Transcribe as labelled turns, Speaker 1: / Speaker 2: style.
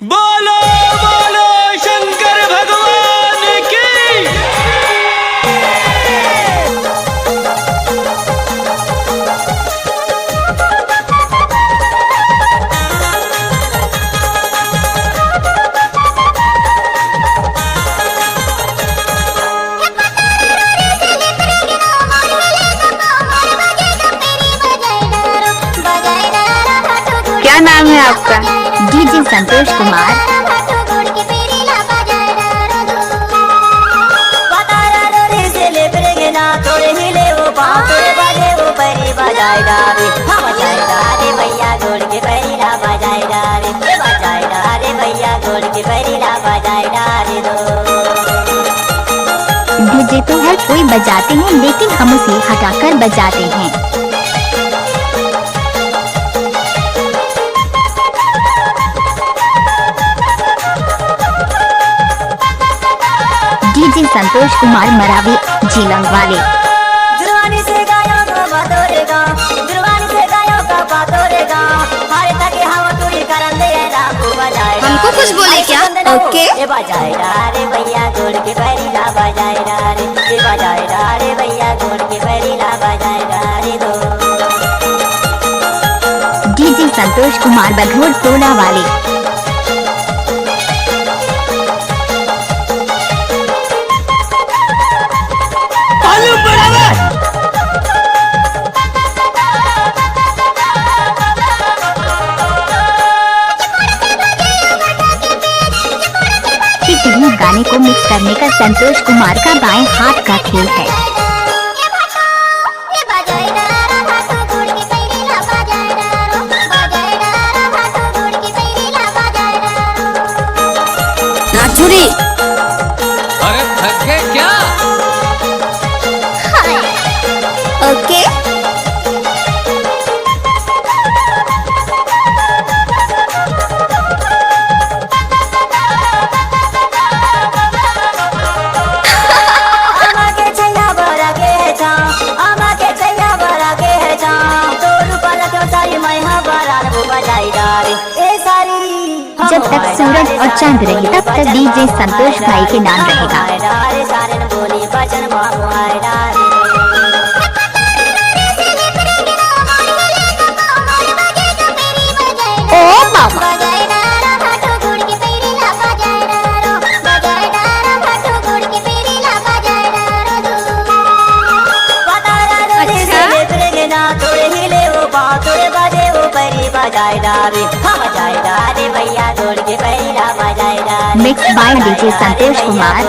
Speaker 1: बोलो बोलो शंकर भगवान की।
Speaker 2: क्या नाम है आपका?
Speaker 3: डीजे संतोष कुमार। डीजे तो हर कोई बजाते हैं, लेकिन हम उसे हटाकर बजाते हैं। डीजे संतोष कुमार मरावी जीलंग वाले।
Speaker 2: हमको कुछ बोले क्या? ओके।
Speaker 4: भैया गोड़ के परिला बजाए रे, बजाए भैया गोड़ के परिला बजाए दो।
Speaker 3: डीजे संतोष कुमार बघोर टोला वाले। किसी भी गाने को मिक्स करने का संतोष कुमार का बाएं हाथ का खेल है।
Speaker 2: नाचुरी।
Speaker 1: अरे थक गए क्या?
Speaker 2: ओके। जब तक सूरज और चांद रहे तब तक डीजे संतोष भाई के नाम रहेगा। ओ बाबा। Mix by DJ Santosh Kumar.